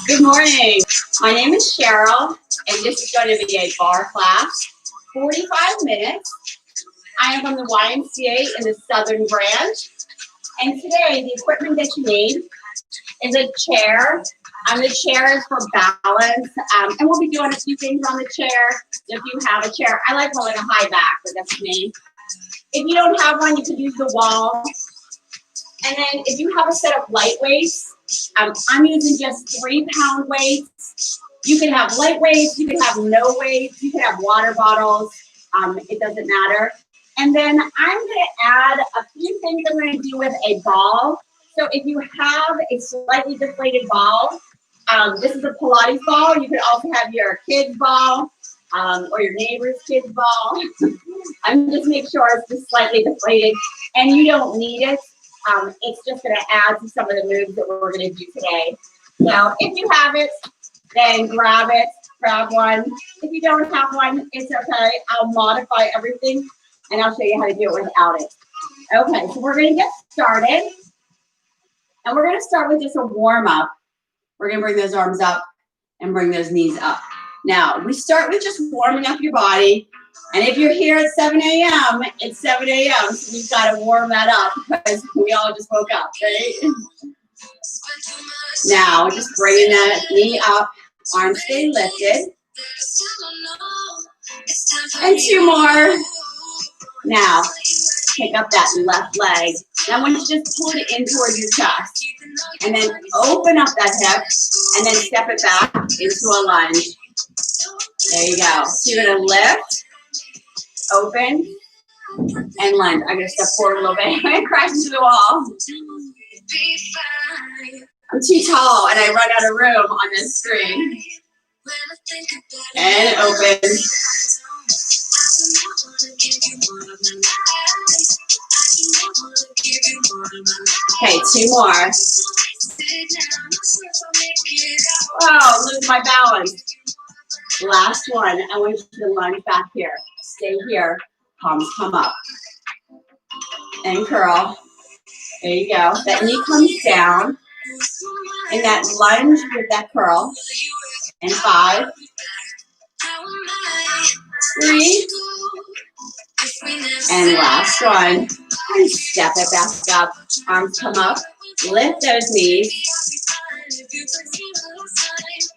Good morning. My name is Cheryl, and this is going to be a barre class, 45 minutes. I am from the YMCA in the Southern Branch, and today the equipment that you need is a chair. The chair is for balance, and we'll be doing a few things on the chair. If you have a chair, I like one like a high back, but that's me. If you don't have one, you can use the wall. And then if you have a set of light weights, I'm using just 3-pound weights. You can have light weights, you can have no weights, you can have water bottles, it doesn't matter. And then I'm gonna add a few things I'm gonna do with a ball. So if you have a slightly deflated ball, this is a Pilates ball. You could also have your kid's ball or your neighbor's kid's ball. I'm just make sure it's just slightly deflated and you don't need it. It's just going to add to some of the moves that we're going to do today. So if you have it, then grab one. If you don't have one, it's okay. I'll modify everything and I'll show you how to do it without it. Okay, so we're going to get started. And we're going to start with just a warm up. We're going to bring those arms up and bring those knees up. Now, we start with just warming up your body. And if you're here at 7 a.m., it's 7 a.m., so we've got to warm that up because we all just woke up, right? Now, just bringing that knee up, arms stay lifted. And 2 more. Now, pick up that left leg. Now, I want you to just pull it in towards your chest. And then open up that hip, and then step it back into a lunge. There you go. So you're going to lift. Open and lunge. I'm going to step forward a little bit. I'm going to crash into the wall. I'm too tall and I run out of room on this screen. And open. Okay, 2 more. Oh, lose my balance. Last one. I want you to lunge back here. Stay here. Palms come up. And curl. There you go. That knee comes down. And that lunge with that curl. And 5. 3. And last one. And step it back up. Arms come up. Lift those knees.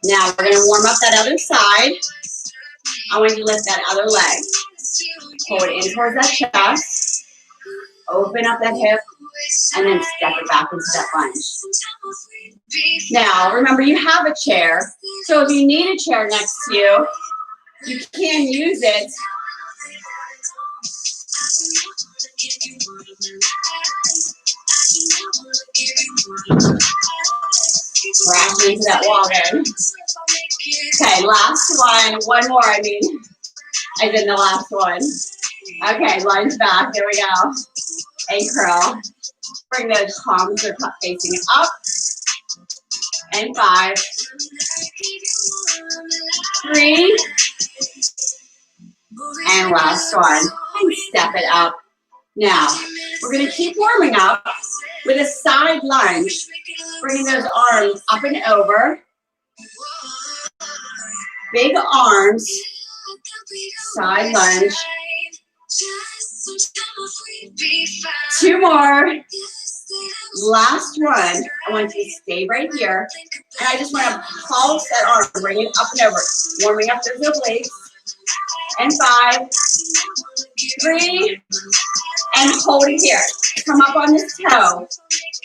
Now we're going to warm up that other side. I want you to lift that other leg. Pull it in towards that chest. Open up that hip. And then step it back into that lunge. Now, remember, you have a chair. So if you need a chair next to you, you can use it. Crash into that wall there. Okay, last one. One more, I did the last one. Okay, lunge back. There we go. And curl. Bring those palms or facing up. And 5. 3. And last one. And step it up. Now, we're going to keep warming up with a side lunge. Bringing those arms up and over. Big arms. Side lunge. 2 more. Last one. I want you to stay right here. And I just want to pulse that arm. Bring it up and over. Warming up those obliques. And 5. 3. And hold it here. Come up on this toe.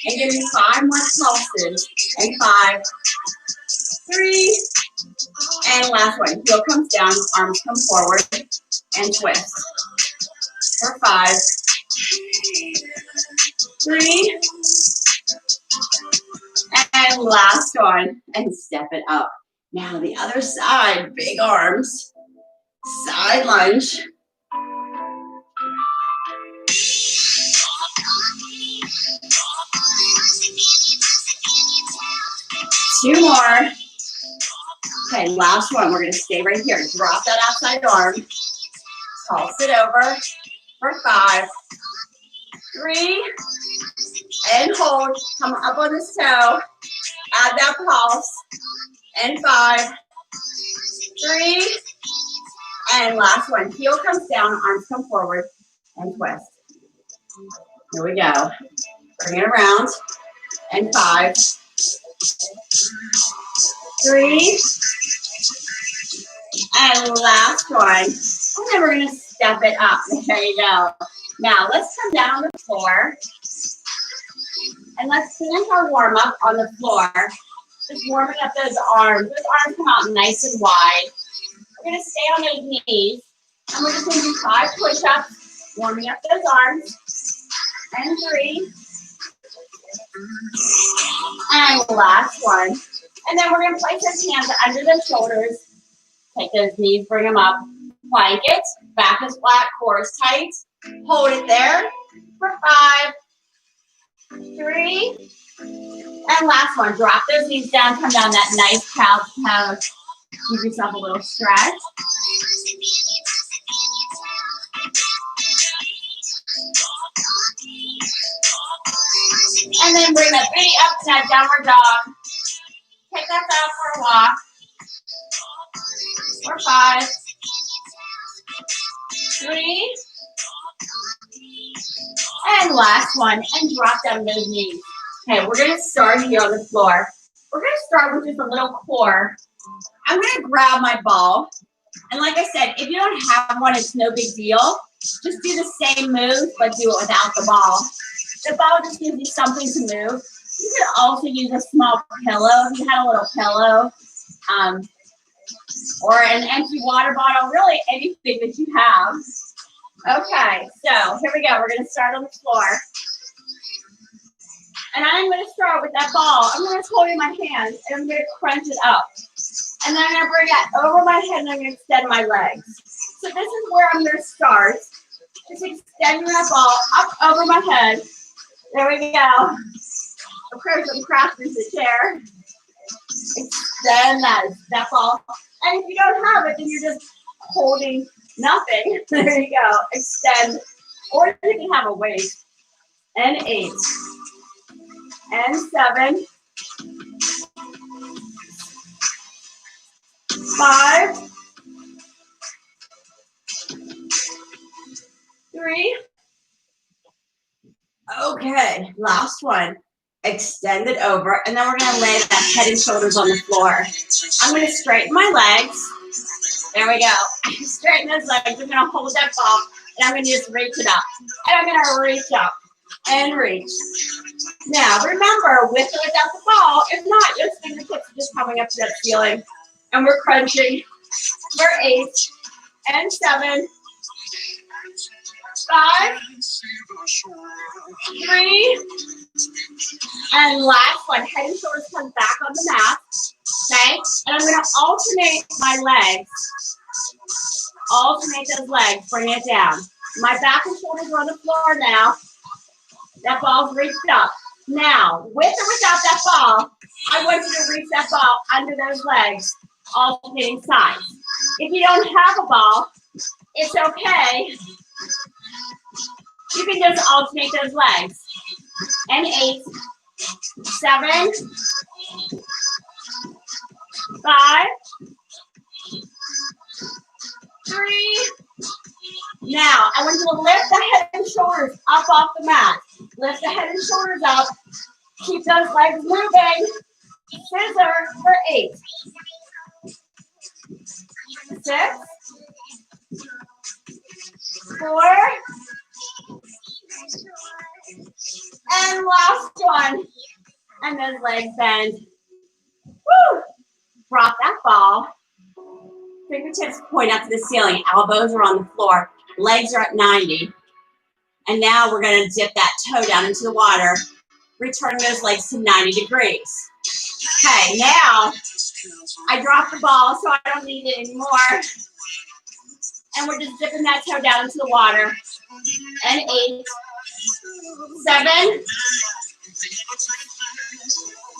And give me 5 more pulses. And 5. 3. And last one. Heel comes down. Arms come forward. And twist. For 5. 3. And last one. And step it up. Now the other side. Big arms. Side lunge. 2 more. Okay, last one. We're going to stay right here. Drop that outside arm. Pulse it over for 5. 3. And hold. Come up on this toe. Add that pulse. and 5, 3, and last one. Heel comes down, arms come forward, and twist. Here we go. Bring it around, and 5, 3, and last one. And then we're gonna step it up. There you go. Now let's come down on the floor, and let's finish our warm up on the floor. Just warming up those arms. Those arms come out nice and wide. We're gonna stay on those knees, and we're just gonna do 5 push-ups, warming up those arms, and 3, and last one. And then we're gonna place those hands under the shoulders, take those knees, bring them up, plank it, back is flat, core is tight, hold it there for 5, 3, and last one. Drop those knees down, come down that nice couch pose. Give yourself a little stretch. And then bring that belly up to that downward dog. Take that out for a walk. For 5, 3, and last one. And drop down those knees. Okay, we're gonna start here on the floor. We're gonna start with just a little core. I'm gonna grab my ball. And like I said, if you don't have one, it's no big deal. Just do the same move, but do it without the ball. The ball just gives you something to move. You could also use a small pillow if you had a little pillow. Or an empty water bottle, really anything that you have. Okay, so here we go. We're gonna start on the floor. And I'm gonna start with that ball. I'm gonna hold it in my hand and I'm gonna crunch it up. And then I'm gonna bring it over my head and I'm gonna extend my legs. So this is where I'm gonna start. Just extending that ball up over my head. There we go. Of course, I'm crafting the chair. Extend that ball. And if you don't have it, then you're just holding nothing. There you go. Extend. Or you can have a weight. And 8. And 7. 5. 3. Okay, last one. Extend it over, and then we're gonna lay that head and shoulders on the floor. I'm gonna straighten my legs. There we go. Straighten those legs. I'm gonna hold that ball, and I'm gonna just reach it up. And I'm gonna reach up and reach. Now, remember, with or without the ball, if not, your fingertips are just coming up to that ceiling. And we're crunching for 8 and 7. 5, 3, and last one. Head and shoulders come back on the mat. Okay? And I'm going to alternate my legs. Alternate those legs. Bring it down. My back and shoulders are on the floor now. That ball's reached up. Now, with or without that ball, I want you to reach that ball under those legs, alternating sides. If you don't have a ball, it's okay. You can just alternate those legs. And 8, 7, 5, 3. Now, I want you to lift the head and shoulders up off the mat. Lift the head and shoulders up. Keep those legs moving. Scissor for 8. 6, 4, and last one. And those legs bend. Woo! Drop that ball. Fingertips point up to the ceiling. Elbows are on the floor. Legs are at 90. And now we're going to dip that toe down into the water. Return those legs to 90 degrees. Okay, now I dropped the ball, so I don't need it anymore. And we're just dipping that toe down into the water. And 8, 7,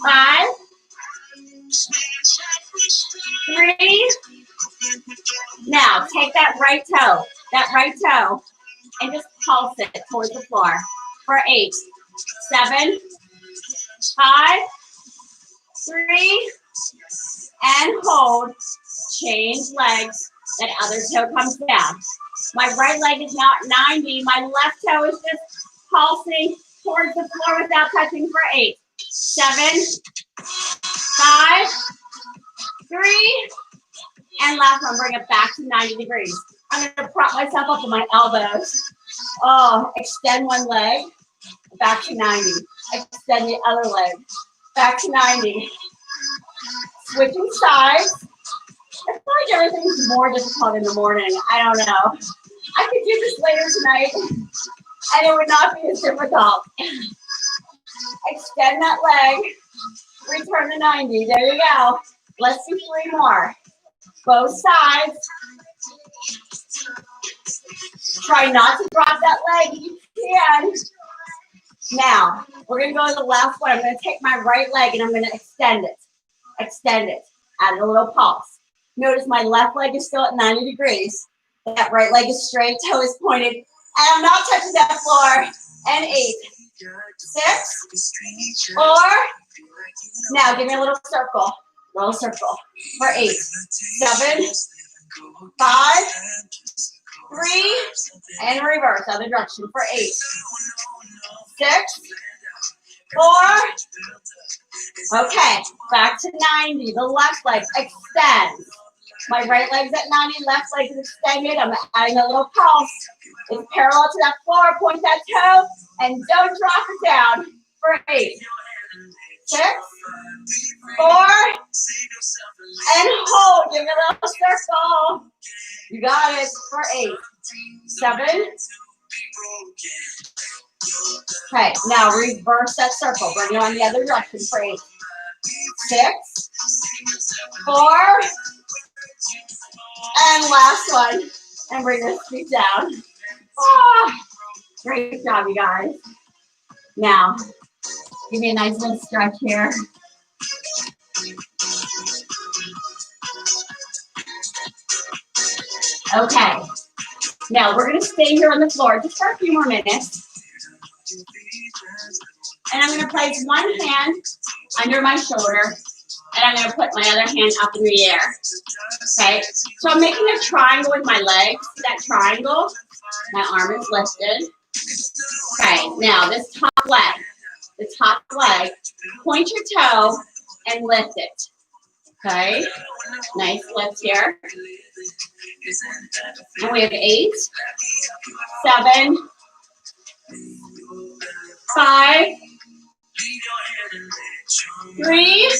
5, 3. Now take that right toe, and just pulse it towards the floor for 8, 7, 5, 3, and hold. Change legs. That other toe comes down. My right leg is now at 90. My left toe is just pulsing towards the floor without touching for 8, 7, 5, 3, and last one. Bring it back to 90 degrees. I'm going to prop myself up with my elbows. Oh, extend one leg. Back to 90. Extend the other leg. Back to 90. Switching sides. I feel like everything's more difficult in the morning. I don't know. I could do this later tonight, and it would not be as difficult. Extend that leg. Return to 90. There you go. Let's do 3 more. Both sides. Try not to drop that leg if you can. Now, we're going to go to the last one. I'm going to take my right leg and I'm going to extend it. Extend it. Add a little pulse. Notice my left leg is still at 90 degrees. That right leg is straight, toe is pointed, and I'm not touching that floor. And 8, 6, 4. Now, give me a little circle. Little circle. For 8, 7, 5, 3, and reverse. Other direction for 8, 6, 4. Okay, back to 90. The left leg extends. My right leg's at 90, left leg is extended. I'm adding a little pulse. It's parallel to that floor. Point that toe and don't drop it down for 8, 6, 4, and hold. Give me a little circle. You got it for 8, 7. Okay, now reverse that circle. Bring it on the other direction for 8, 6, 4, and last one. And bring your feet down. Oh, great job, you guys. Now, give me a nice little stretch here. Okay. Now, we're going to stay here on the floor just for a few more minutes. And I'm going to place one hand under my shoulder, and I'm going to put my other hand up in the air. Okay? So I'm making a triangle with my legs. See that triangle? My arm is lifted. Okay, now this top leg, point your toe and lift it. Okay, nice lift here. And we have 8, 7, 5, 3.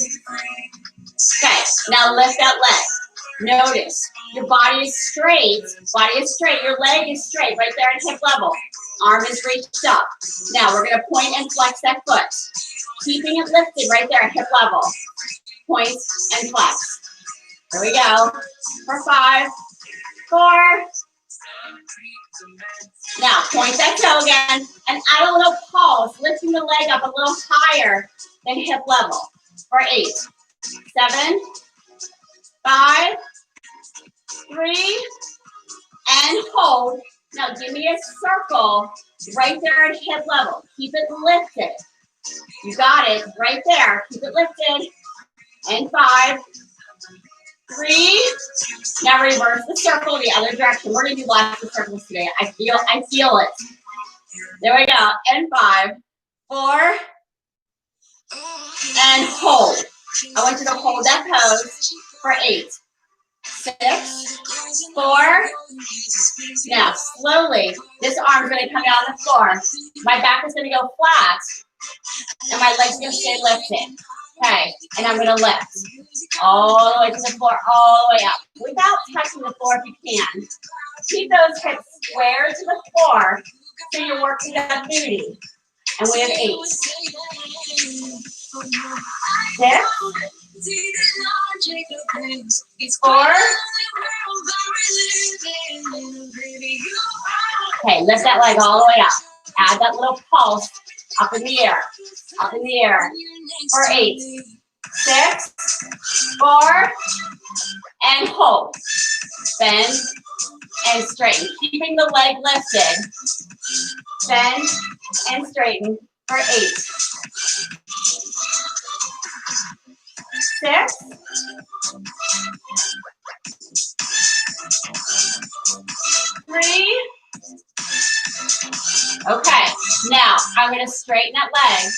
Okay, now lift that leg. Notice your body is straight. Your leg is straight right there at hip level. Arm is reached up. Now we're going to point and flex that foot. Keeping it lifted right there at hip level. Point and flex. Here we go. For 5, 4. Now point that toe again and add a little pulse, lifting the leg up a little higher than hip level. For 8, 7, 5, 3, and hold. Now give me a circle right there at hip level. Keep it lifted. You got it right there. Keep it lifted. And 5, 3. Now reverse the circle the other direction. We're gonna do lots of circles today. I feel it. There we go. And 5, 4, and hold. I want you to hold that pose for 8, 6, 4. Now, slowly, this arm's going to come down the floor. My back is going to go flat, and my legs are going to stay lifted. Okay, and I'm going to lift all the way to the floor, all the way up, without touching the floor if you can. Keep those hips square to the floor so you're working that booty. And we have 8, 6, 4. Okay, lift that leg all the way up. Add that little pulse up in the air. For 8, 6, 4, and hold. Bend and straighten. Keeping the leg lifted. Bend and straighten for 8, 6. 3. Okay, now I'm going to straighten that leg,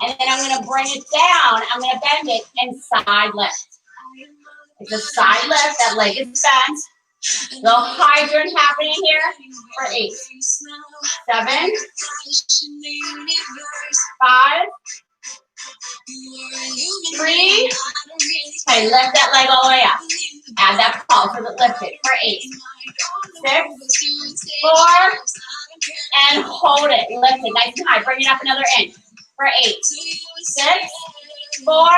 and then I'm going to bring it down. I'm going to bend it and side lift. It's a side lift. That leg is bent. Little hydrant happening here for 8. 7. 5. 3. Okay, lift that leg all the way up. Add that pulse for the lifted for 8. 6. 4. And hold it. Lift it nice and high. Bring it up another inch for 8. 6. 4.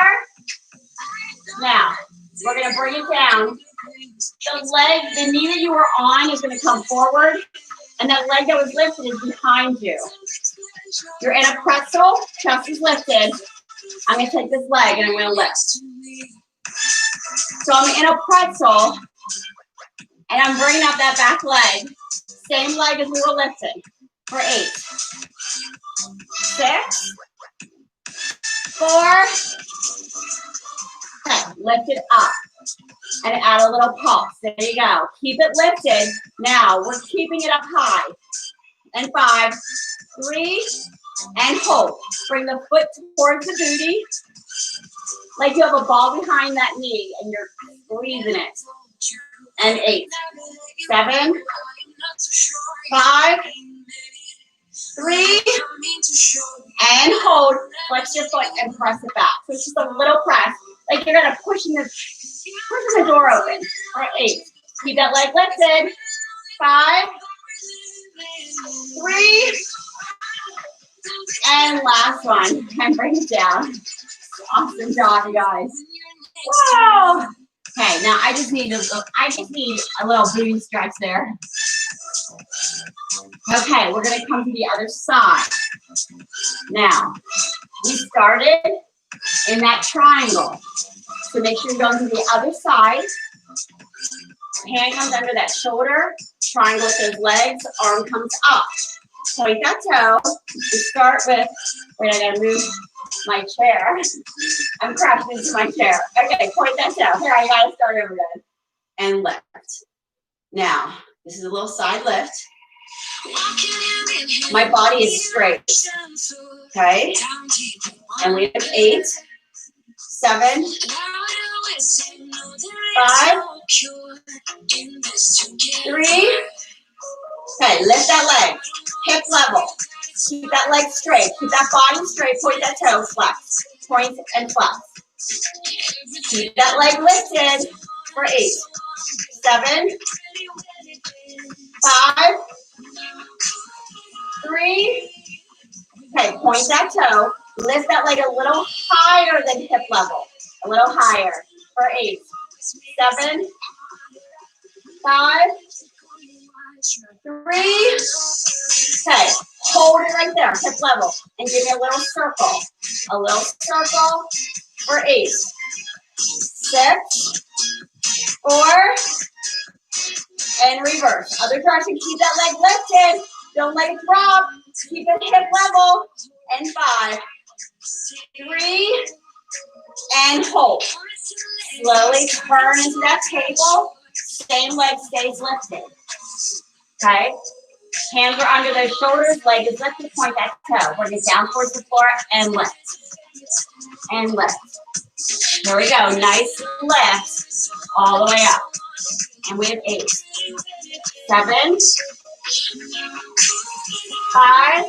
Now, we're going to bring it down. The leg, the knee that you were on is going to come forward, and that leg that was lifted is behind you. You're in a pretzel, chest is lifted. I'm going to take this leg and I'm going to lift. So I'm in a pretzel, and I'm bringing up that back leg. Same leg as we were lifting for 8. 6. 4. Okay, lift it up. And add a little pulse. There you go. Keep it lifted. Now we're keeping it up high. And 5, 3, and hold. Bring the foot towards the booty, like you have a ball behind that knee, and you're squeezing it. And 8, 7, 5, 3, and hold. Flex your foot and press it back. So it's just a little press, like you're gonna pushing the door open. For 8. Keep that leg lifted. 5, 3, and last one. And bring it down. Awesome job, you guys. Wow. Okay, now I just need a little booty stretch there. Okay, we're gonna come to the other side. Now, we started in that triangle. So make sure you're going to the other side. Hand comes under that shoulder. Triangle with those legs. Arm comes up. Point that toe. We start with, wait, I gotta move my chair. I'm crashing into my chair. Okay, point that toe. Here, I gotta start over again. And lift. Now, this is a little side lift. My body is straight. Okay? And we have 8, 7, 5, 3. Okay, lift that leg. Hip level. Keep that leg straight. Keep that body straight. Point that toe. Flex. Point and flex. Keep that leg lifted for 8, 7, 5, 3. Okay, point that toe. Lift that leg a little higher than hip level. A little higher for 8, 7, 5, 3. Okay, hold it right there, hip level, and give me a little circle. A little circle for 8, 6, 4, and reverse. Other direction, keep that leg lifted. Don't let it drop. Keep it hip level. And 5, 3, and hold. Slowly turn into that table. Same leg stays lifted. Okay? Hands are under those shoulders. Leg is lifted. Point that toe. Bring it down towards the floor and lift. And lift. Here we go. Nice lift all the way up. And we have 8, 7, 5.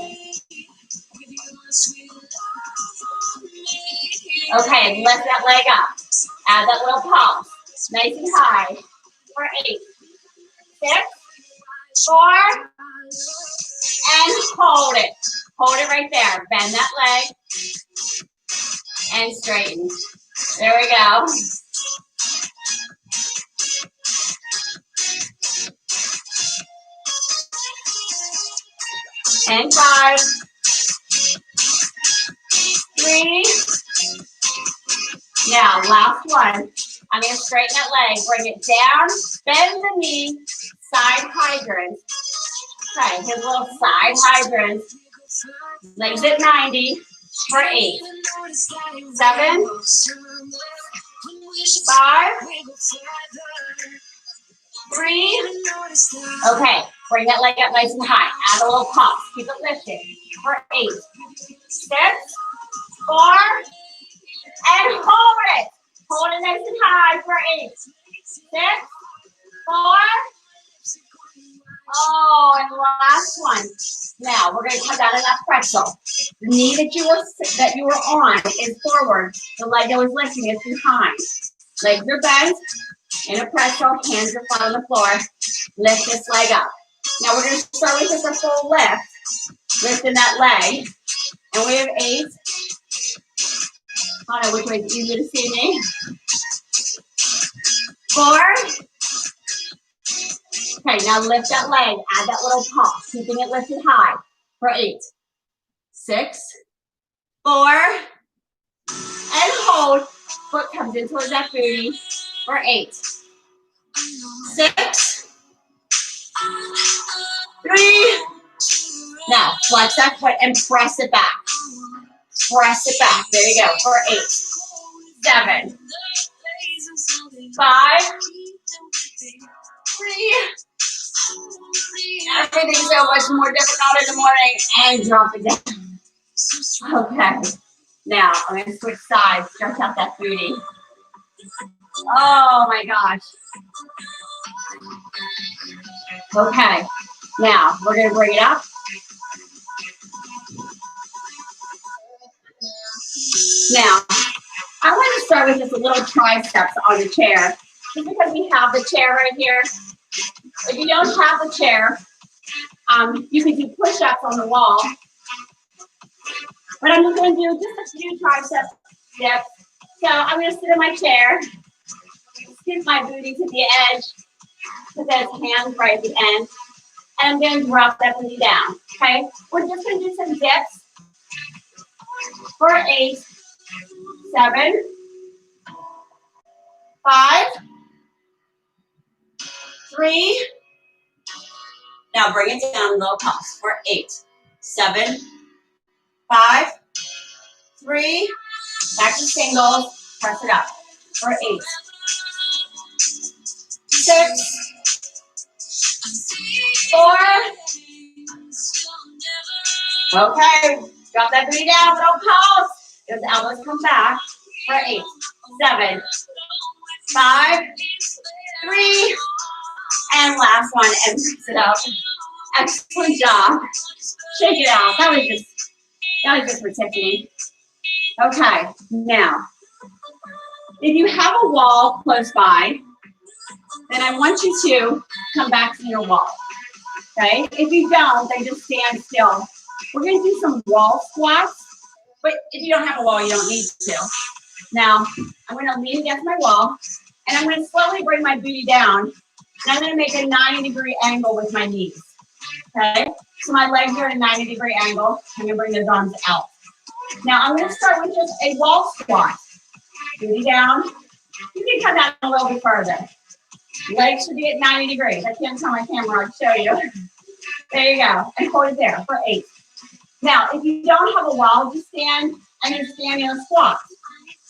Okay, lift that leg up. Add that little pulse. Nice and high. For 8, 6, 4, and hold it. Hold it right there. Bend that leg and straighten. There we go. And 5, 3. Now, last one. I'm going to straighten that leg. Bring it down. Bend the knee. Side hydrant. Okay, his little side hydrant. Legs at 90 for 8, 7, 5, 3. Okay, bring that leg up nice and high. Add a little pump. Keep it lifted for 8, 6, 4, and hold it. Hold it nice and high for 8, 6, 4. Oh, and last one. Now we're going to come down in that pretzel. The knee that you were on is forward. The leg that was lifting is behind. Legs are bent in a pretzel. Hands are flat on the floor. Lift this leg up. Now we're going to start with just a full lift. Lifting that leg. And we have 8. I don't know which way is easier to see me. 4. Okay, now lift that leg. Add that little pump, keeping it lifted high for 8, 6, 4, and hold. Foot comes in towards that booty for 8, 6, 3. Now flex that foot and press it back. Press it back. There you go for 8, 7, 5, 3. Everything's so much more difficult in the morning. And drop it down. Okay. Now I'm going to switch sides. Stretch out that booty. Oh my gosh. Okay. Now we're going to bring it up. Now, I want to start with just a little triceps on the chair. Just because we have the chair right here. If you don't have the chair, you can do push-ups on the wall. But I'm just going to do just a few tricep dips. So I'm going to sit in my chair, skip my booty to the edge, put those hands right at the end, and I'm going to drop that booty down. Okay? We're just going to do some dips for 8, 7, 5, 3. Now bring it down a little pumps for 8, 7, 5, 3. Back to singles. Press it up for 8, 6, 4. Okay. Drop that booty down. Little pulse. Those elbows come back for 8, 7, 5, 3. And last one, and press it up. Excellent job. Shake it out. That was just for Tiffany. Okay, now, if you have a wall close by, then I want you to come back to your wall. Okay? If you don't, then just stand still. We're going to do some wall squats, but if you don't have a wall, you don't need to. Now, I'm going to lean against my wall, and I'm going to slowly bring my booty down. And I'm going to make a 90-degree angle with my knees, okay? So my legs are at a 90-degree angle. I'm going to bring those arms out. Now I'm going to start with just a wall squat. Booty down. You can come down a little bit further. Legs should be at 90 degrees. I can't tell my camera. I'll show you. There you go. And hold it there for 8. Now, if you don't have a wall, just stand and you're standing in a squat,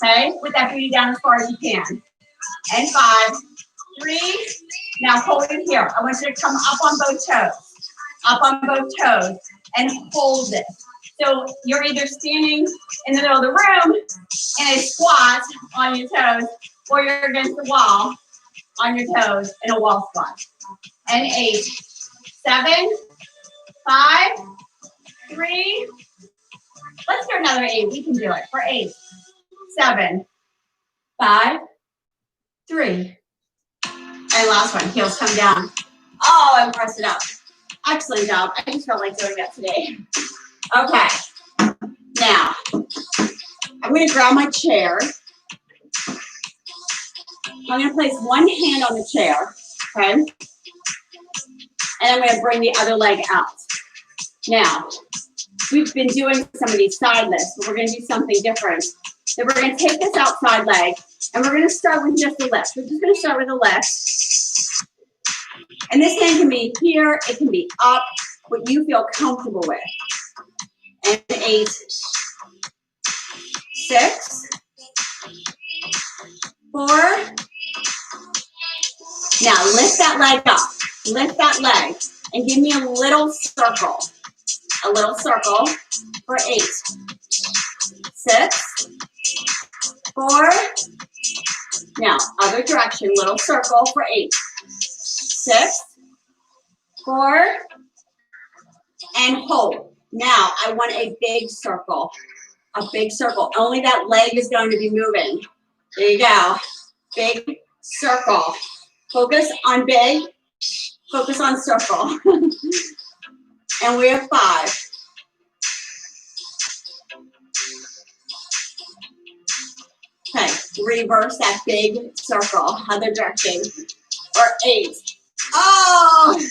okay? With that booty down as far as you can. And 5, 3. Now hold it here. I want you to come up on both toes. Up on both toes. And hold it. So you're either standing in the middle of the room in a squat on your toes, or you're against the wall on your toes in a wall squat. And 8, 7, 5, 3. Let's do another 8. We can do it for 8, 7, 5, 3. And last one, heels come down. Oh, and press it up. Excellent job. I just felt like doing that today. Okay. Now, I'm going to grab my chair. I'm going to place one hand on the chair, okay? And I'm going to bring the other leg out. Now, we've been doing some of these side lifts, but we're going to do something different. So we're going to take this outside leg, and we're going to start with just the lift. We're just going to start with the lift. And this hand can be here, it can be up, what you feel comfortable with. And 8, 6, 4. Now lift that leg up. Lift that leg and give me a little circle. A little circle for 8. 6. 4. Now, other direction, little circle for 8. 6. 4. And hold. Now, I want a big circle. A big circle. Only that leg is going to be moving. There you go. Big circle. Focus on big. Focus on circle. And we have 5. Okay, reverse that big circle, other direction, or 8. Oh!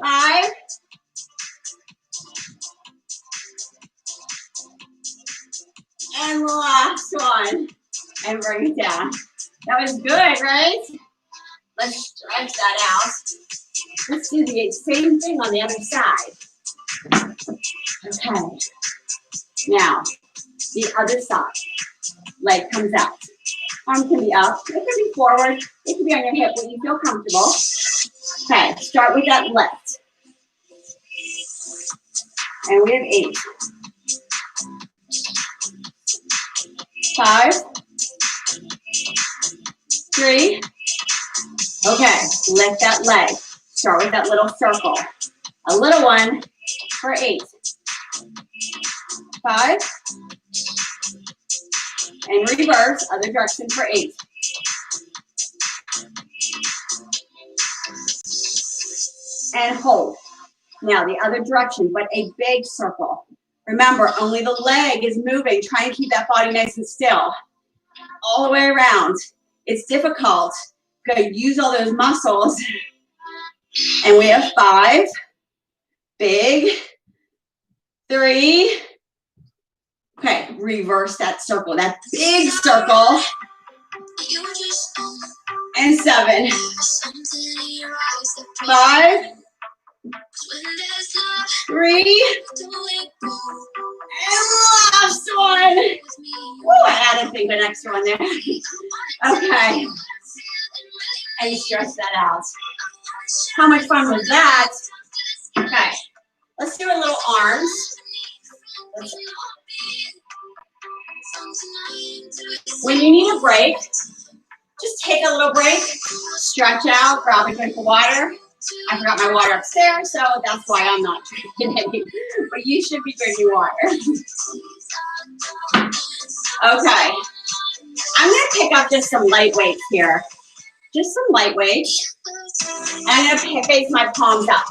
5. And the last one. And bring it down. That was good, right? Let's stretch that out. Let's do the same thing on the other side. Okay. Now, the other side. Leg comes out. Arm can be up. It can be forward. It can be on your hip when you feel comfortable. Okay, start with that left. And we have 8. 5. 3. Okay, lift that leg. Start with that little circle. A little one for 8. 5. And reverse, other direction for 8. And hold. Now the other direction, but a big circle. Remember, only the leg is moving. Try and keep that body nice and still. All the way around. It's difficult. Gotta use all those muscles. And we have 5. Big. 3. Okay, reverse that circle. That big circle. And 7. 5. 3. And last one. Woo, I added an extra one there. Okay. And you stretch that out. How much fun was that? Okay. Let's do a little arms. When you need a break, just take a little break, stretch out, grab a drink of water. I forgot my water upstairs, so that's why I'm not drinking any. But you should be drinking water. Okay. I'm going to pick up just some light weights here. Just some light weights. And I'm going to face my palms up.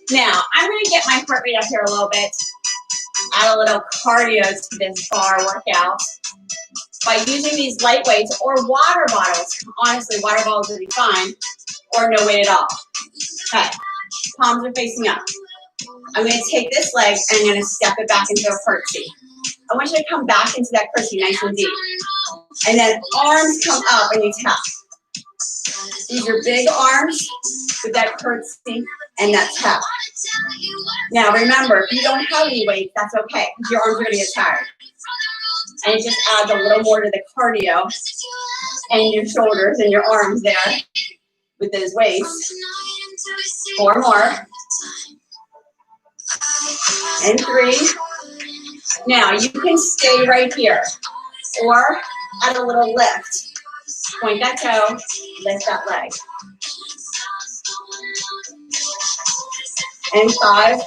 Now, I'm going to get my heart rate up here a little bit. Add a little cardio to this bar workout by using these light weights or water bottles. Honestly, water bottles would be fine, or no weight at all. Okay, palms are facing up. I'm going to take this leg and I'm going to step it back into a curtsy. I want you to come back into that curtsy nice and deep. And then arms come up and you tap. These are big arms with that curtsy and that tap. Now remember, if you don't have any weight, that's okay, because your arms are going to get tired. And it just adds a little more to the cardio and your shoulders and your arms there with those weights. 4 more. And 3. Now you can stay right here or add a little lift. Point that toe, lift that leg. And 5.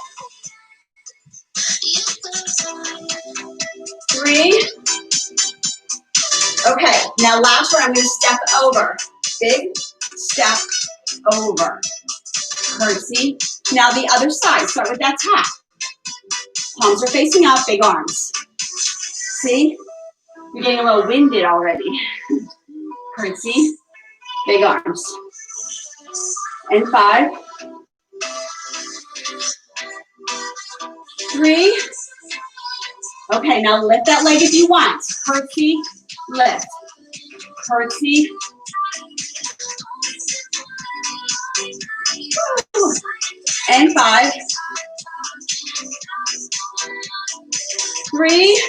3. Okay, now last one, I'm going to step over. Big step over. Curtsy. Now the other side, start with that tap. Palms are facing up, big arms. See? You're getting a little winded already. Curtsy, big arms. And 5. 3. Okay, now lift that leg if you want. Curtsy, lift. Curtsy. And 5. 3.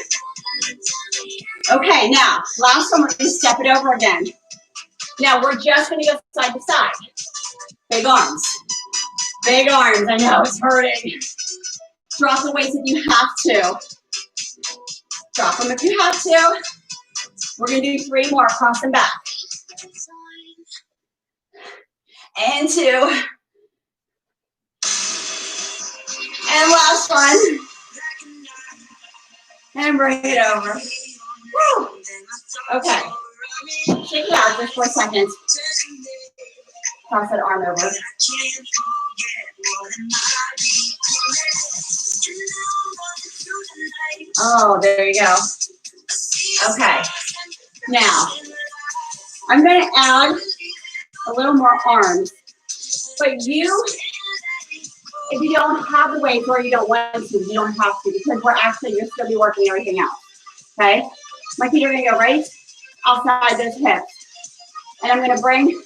Okay, now, last one, we're gonna step it over again. Now, we're just gonna go side to side. Big arms. Big arms, I know, it's hurting. Drop the weights if you have to. Drop them if you have to. We're gonna do 3 more, cross them back. And 2. And last one. And bring it over. Woo. Okay. Shake it out just for a second. Cross that arm over. Oh, there you go. Okay. Now, I'm going to add a little more arms. But if you don't have the weights or you don't want to, you don't have to, because you're still be working everything out. Okay? My feet are going to go right outside those hips. And I'm going to bring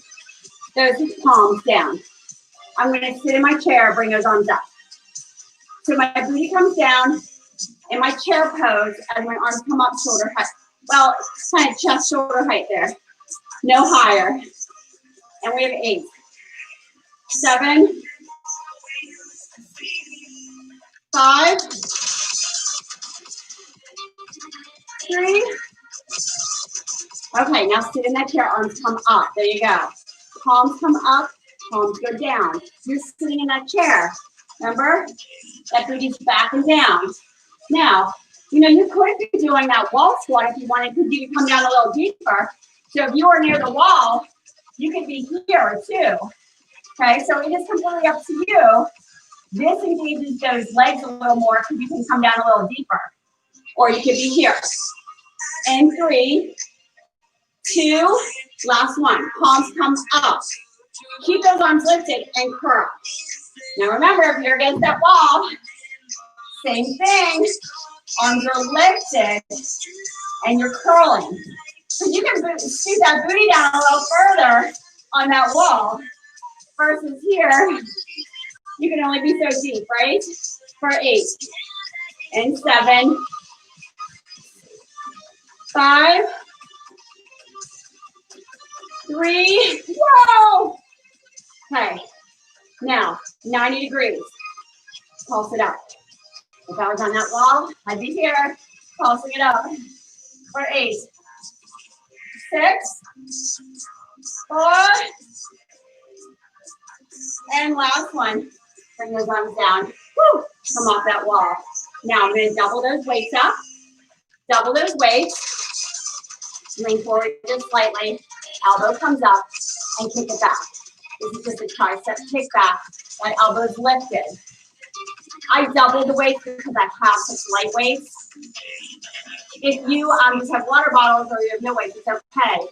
those palms down. I'm going to sit in my chair, bring those arms up. So my booty comes down in my chair pose as my arms come up shoulder height. Well, it's kind of chest shoulder height there. No higher. And we have 8, 7, 5, 3. Okay, now sit in that chair, arms come up. There you go. Palms come up, palms go down. You're sitting in that chair. Remember? That booty's back and down. Now, you could be doing that wall squat if you wanted, because you could come down a little deeper. So if you are near the wall, you could be here too. Okay, so it is completely up to you. This engages those legs a little more because you can come down a little deeper. Or you could be here. And 3, 2, last one. Palms come up. Keep those arms lifted and curl. Now remember, if you're against that wall, same thing. Arms are lifted and you're curling. So you can scoot that booty down a little further on that wall versus here. You can only be so deep, right? For 8 and 7, 5, 3, whoa! Okay, now 90 degrees. Pulse it up. If I was on that wall, I'd be here, pulsing it up. For 8, 6, 4, and last one. Bring those arms down. Woo! Come off that wall. Now I'm going to double those weights up. Double those weights. Lean forward just slightly. Elbow comes up and kick it back. This is just a tricep kick back. That elbow's lifted. I double the weights because I have such light weights. If you just have water bottles or you have no weights, it's okay.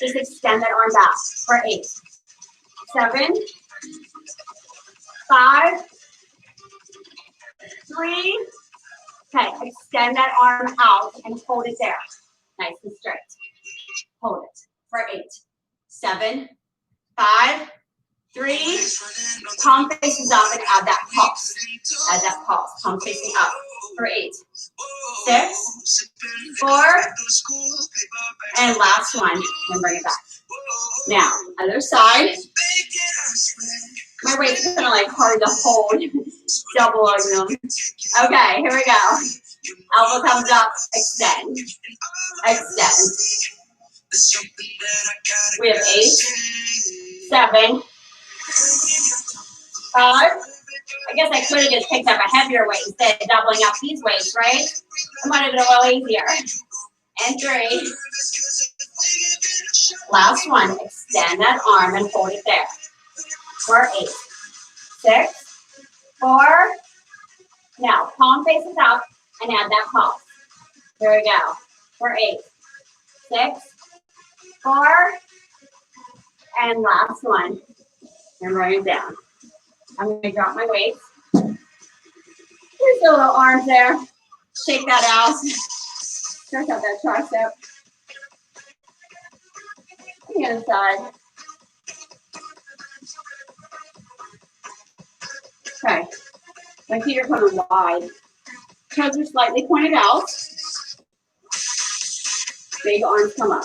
Just extend that arm back for 8, 7, 5, 3. Okay, extend that arm out and hold it there. Nice and straight. Hold it for 8, 7, 5, 3. Palm faces up and add that pulse. Add that pulse. Palm facing up for 8, 6, 4, and last one. And bring it back. Now, other side. My weight's kind of like hard to hold. Doubling them. Okay, here we go. Elbow comes up. Extend. Extend. We have 8, 7, 5. I guess I could have just picked up a heavier weight instead of doubling up these weights, right? It might have been a little easier. And 3. Last one. Extend that arm and hold it there. For 8, 6, 4. Now, palm faces up and add that pulse. Here we go. For 8, 6, 4, and last one. And bring it down. I'm going to drop my weights. There's the little arms there. Shake that out. Stretch out that tricep. The other side. Okay. My feet are coming wide. Toes are slightly pointed out. big arms come up.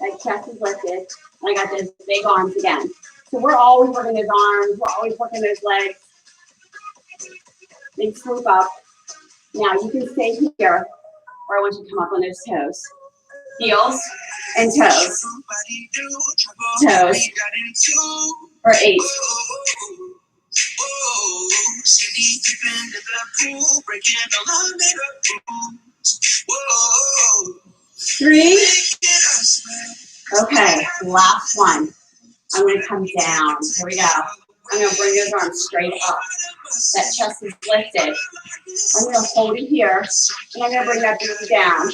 That chest is lifted. And I got those big arms again. So we're always working those arms. We're always working those legs. Big swoop up. Now you can stay here, or I want you to come up on those toes. Heels and toes. Toes. For 8. 3. Okay, last one. I'm going to come down. Here we go. I'm going to bring those arms straight up. That chest is lifted. I'm going to hold it here, and I'm going to bring that baby down.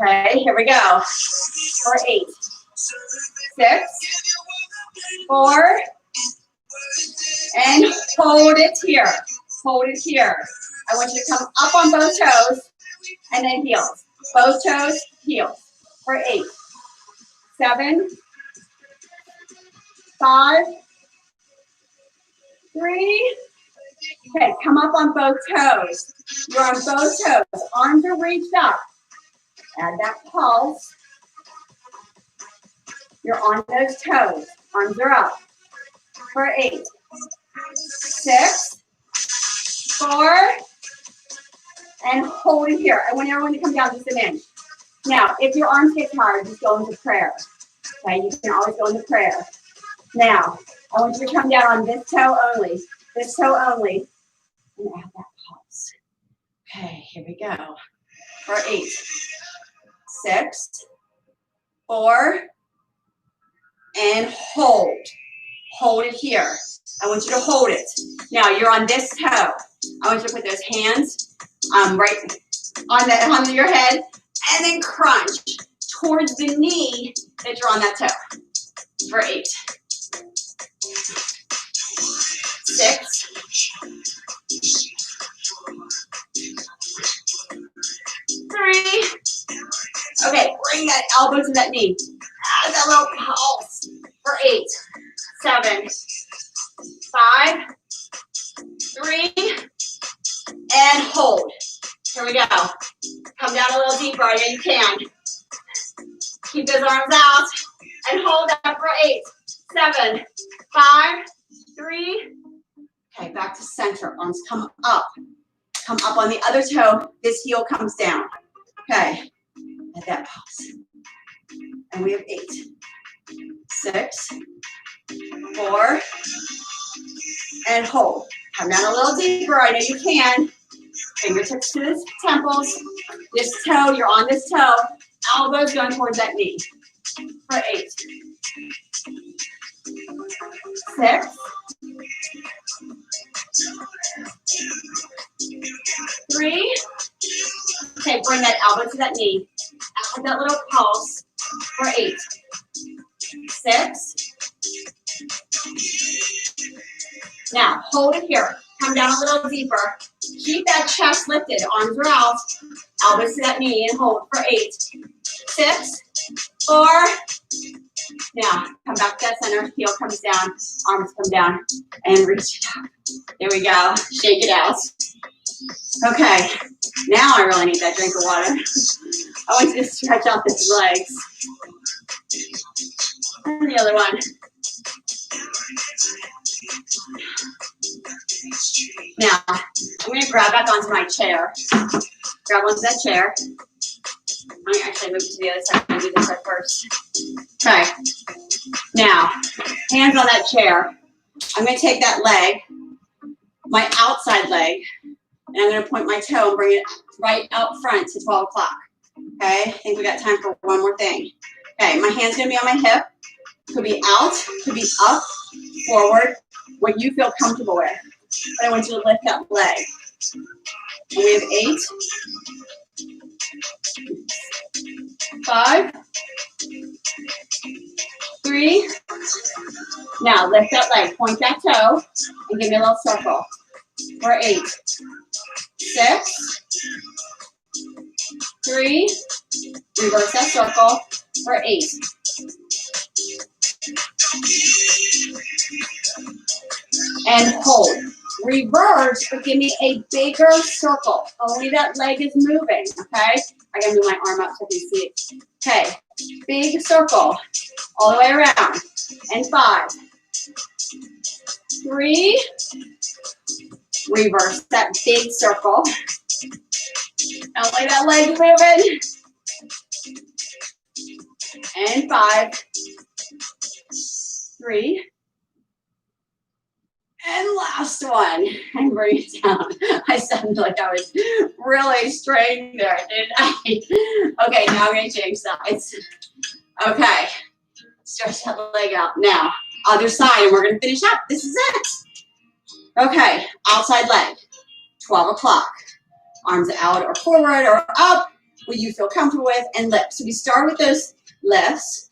Okay, here we go. For 8. 6. 4. And hold it here. Hold it here. I want you to come up on both toes, and then heels. Both toes, heels. For 8. 7. 5. 3. Okay, come up on both toes. You're on both toes. Arms are reached up. Add that pulse. You're on those toes. Arms are up. For 8. 6. 4. And hold it here. I want everyone to come down just an inch. Now, if your arms get tired, just go into prayer. Okay, you can always go into prayer. Now, I want you to come down on this toe only. This toe only. And add that pulse. Okay, here we go. For 8. 6. 4. And hold. Hold it here. I want you to hold it. Now, you're on this toe. I want you to put those hands right on your head, and then crunch towards the knee that you're on that toe. For 8. 6. 3. Okay, bring that elbow to that knee. Add that little pulse. For 8. 7. 5. 3. And hold. Here we go. Come down a little deeper. I know you can. Keep those arms out. And hold that for 8. 7. 5. 3. Okay, back to center. Arms come up. Come up on the other toe. This heel comes down. Okay. At that pulse. And we have 8. 6. 4. And hold. Come down a little deeper. I know you can. Fingertips to the temples. This toe, you're on this toe. Elbows going towards that knee. For 8. 6. 3. Okay, bring that elbow to that knee. Add that little pulse. For 8. 6. Now, hold it here. Come down a little deeper. Keep that chest lifted. Arms are out. Elbows to that knee and hold for 8. 6. 4. Now, come back to that center. Heel comes down. Arms come down. And reach it up. There we go. Shake it out. Okay. Now I really need that drink of water. I want you to stretch out those legs. And the other one. Now, I'm going to grab back onto my chair. Grab onto that chair. I'm going to actually move to the other side and do this side first. Okay. Now, hands on that chair. I'm going to take that leg, my outside leg, and I'm going to point my toe and bring it right out front to 12 o'clock. Okay? I think we got time for one more thing. Okay, my hand's going to be on my hip. Could be out, could be up, forward, what you feel comfortable with. But I want you to lift that leg. And we have 8, 5, 3. Now lift that leg, point that toe, and give me a little circle. For 8, 6, 3. Reverse that circle. For 8. And hold. Reverse, but give me a bigger circle. Only that leg is moving, okay? I gotta move my arm up so you can see it. Okay, big circle all the way around. And 5, 3, reverse that big circle. Only that leg moving. And 5, 3, and last one. And bring it down. I sounded like I was really strained there, didn't I? Okay, now I'm going to change sides. Okay, stretch that leg out. Now, other side, and we're going to finish up. This is it. Okay, outside leg, 12 o'clock. Arms out or forward or up, what you feel comfortable with, and lifts. So we start with those lifts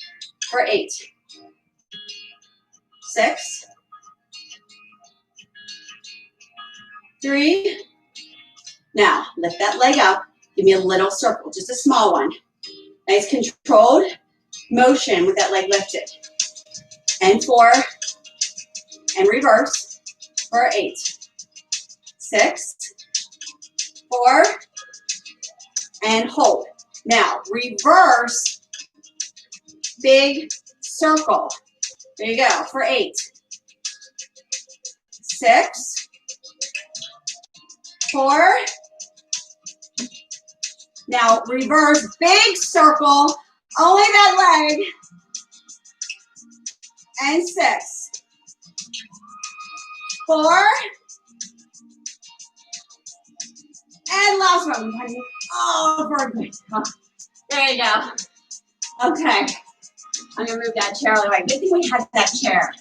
for 8, 6, 3. Now, lift that leg up. Give me a little circle, just a small one. Nice controlled motion with that leg lifted. And 4, and reverse for 8, 6, 4, and hold. Now, reverse, big circle. There you go, for 8, 6, 4. Now, reverse, big circle, only that leg, and 6, 4, and last one. Oh, perfect. There you go. Okay. I'm going to move that chair out of the way. Good thing we had that chair.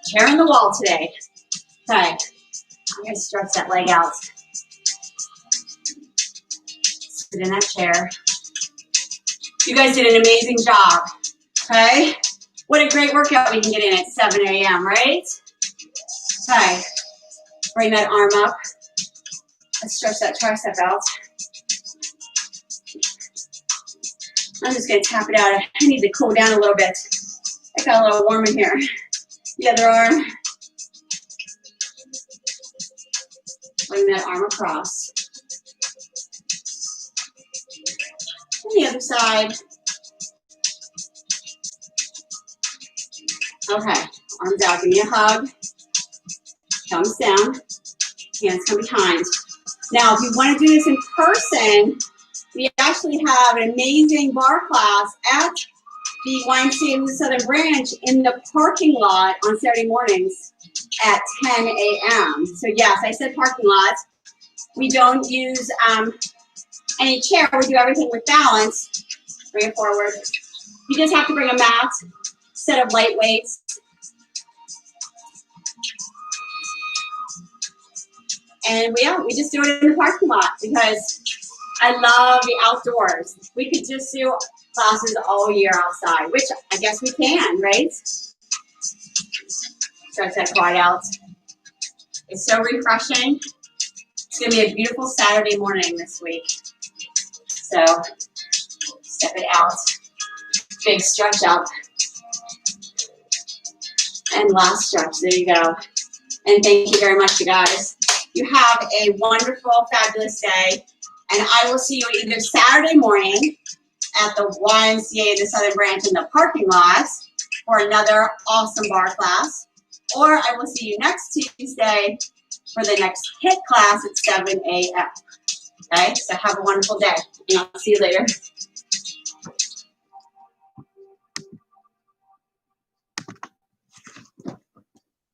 Chair on the wall today. Okay. I'm going to stretch that leg out. Sit in that chair. You guys did an amazing job. Okay. What a great workout we can get in at 7 a.m., right? Okay. Bring that arm up. Let's stretch that tricep out. I'm just going to tap it out. I need to cool down a little bit. I got a little warm in here. The other arm. Bring that arm across. And the other side. Okay, arms out. Give me a hug. Thumbs down. Hands come behind. Now, if you want to do this in person, we actually have an amazing bar class at the YMCA in the Southern Branch in the parking lot on Saturday mornings at 10 a.m. So yes, I said parking lot. We don't use any chair. We do everything with balance. Bring it forward. You just have to bring a mat, set of light weights. And we just do it in the parking lot because I love the outdoors. We could just do classes all year outside, which I guess we can, right? Stretch that quad out. It's so refreshing. It's going to be a beautiful Saturday morning this week. So step it out. Big stretch up. And last stretch. There you go. And thank you very much, you guys. You have a wonderful, fabulous day. And I will see you either Saturday morning at the YMCA, the Southern Branch in the parking lot for another awesome bar class. Or I will see you next Tuesday for the next HIIT class at 7 a.m. Okay, so have a wonderful day. And I'll see you later.